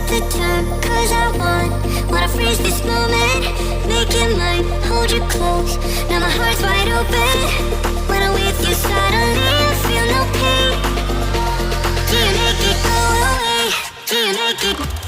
the time, cause I wanna freeze this moment. Make it mine, hold you close. Now my heart's wide open. When I'm with you, suddenly I feel no pain. Do you make it go away? Do you make it?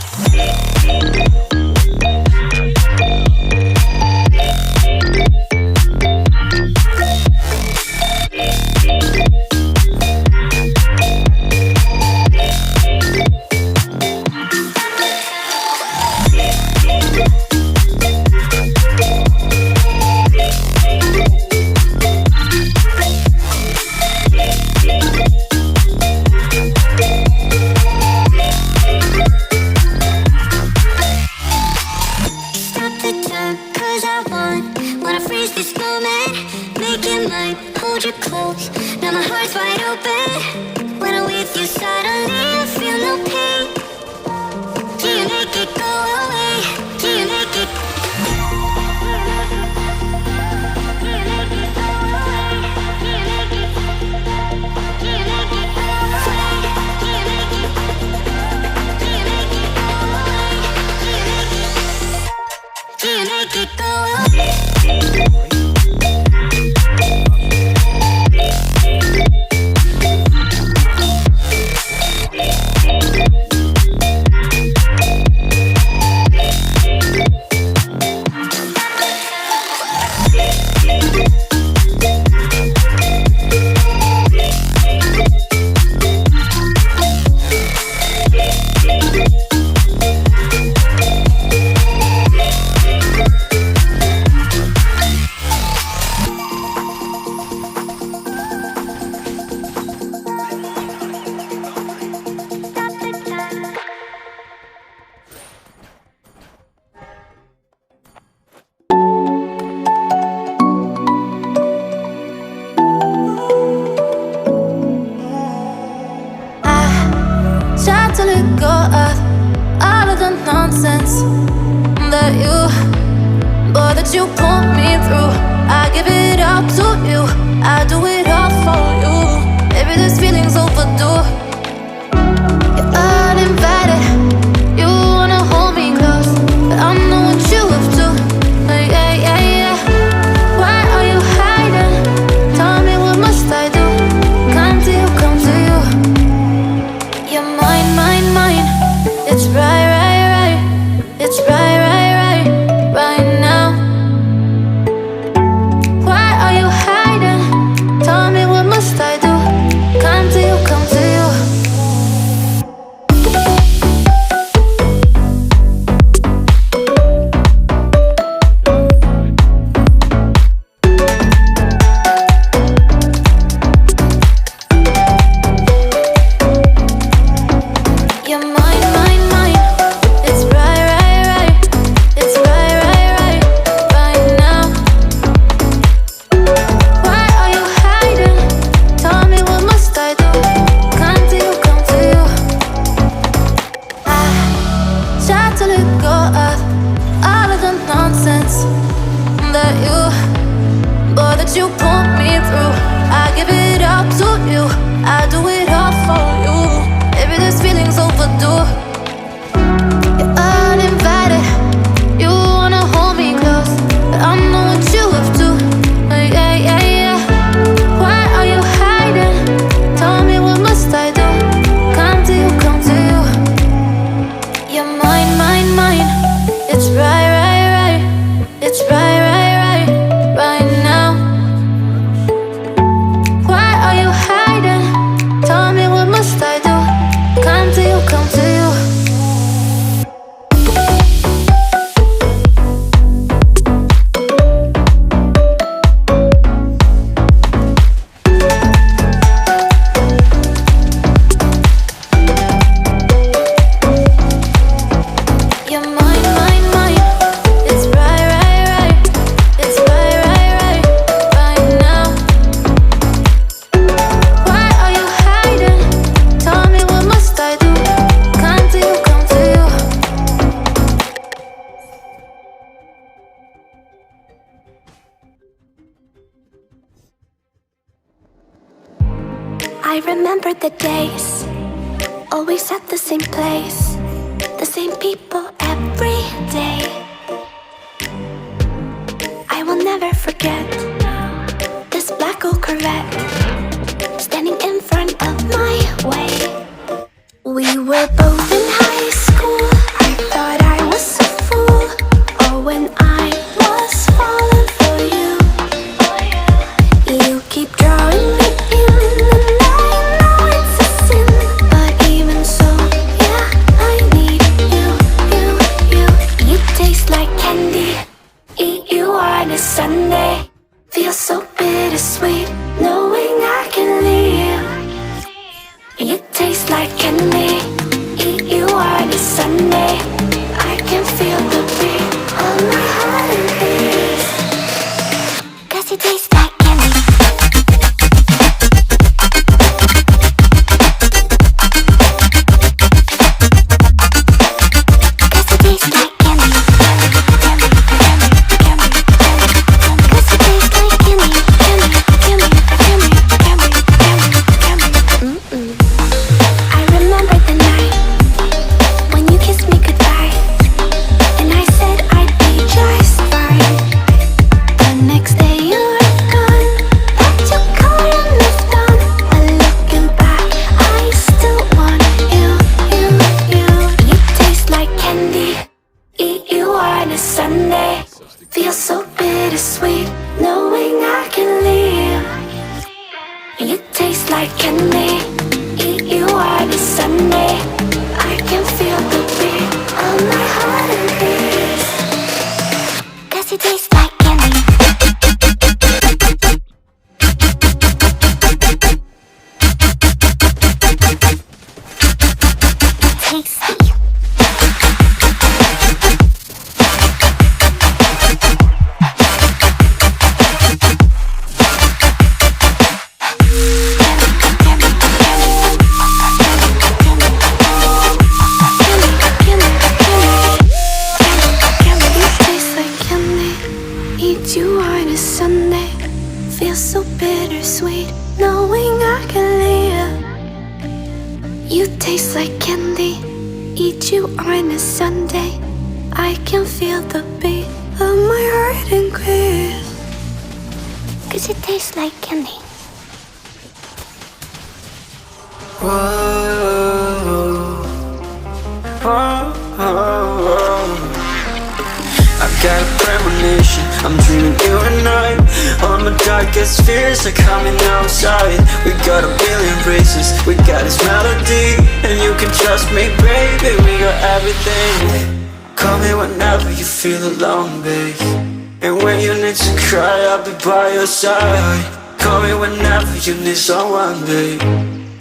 same people every day. I will never forget this black old Corvette standing in front of my way. We were both in high school. I thought I was a fool. Oh, when I was falling for you. You keep drawing me in, and I know it's a sin, but even so, yeah, I need you. You taste like candy. Eat you on a Sunday. Feel so bittersweet, knowing I can leave. You taste like candy. Eat you on a Sunday. I can feel the beat of my heart and beats. 'Cause you taste like candy. Sunday, feel so bittersweet, knowing I can leave. You taste like candy. Eat you on a Sunday. I can feel the beat of my heart and beats. 'Cause you taste like candy. Tasty. Eat you on a Sunday. Feel so bittersweet, knowing I can leave. You taste like candy. Eat you on a Sunday. I can feel the beat of my heart increase. 'Cause it tastes like candy. Whoa, whoa, whoa. I got a premonition, I'm dreaming you and I. All my darkest fears are coming outside. We got a billion races, we got this melody. And you can trust me, baby, we got everything. Call me whenever you feel alone, babe. And when you need to cry, I'll be by your side. Call me whenever you need someone, babe.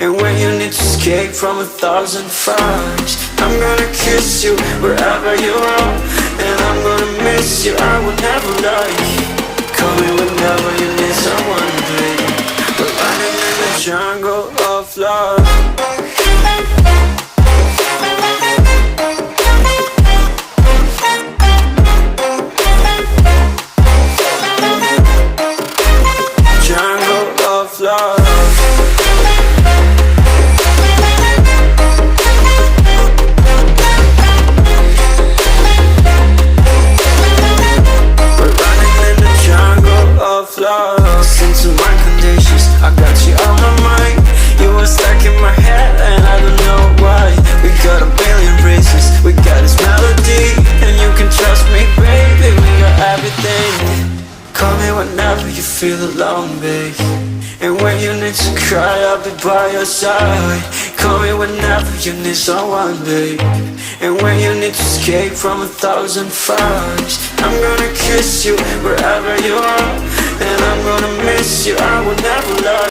And when you need to escape from 1,000 fires, I'm gonna kiss you wherever you are. And I'm gonna miss you, I will never lie. Call me whenever you need someone, babe. We're running in the jungle of love. Jungle of love. Listen to my conditions, I got you on my mind. You were stuck in my head and I don't know why. We got a billion races, we got this melody. And you can trust me, baby, we got everything. Call me whenever you feel alone, babe. And when you need to cry, I'll be by your side. Call me whenever you need someone, babe. And when you need to escape from 1,000 fires, I'm gonna kiss you wherever you are. And I'm gonna miss you, I will never lie.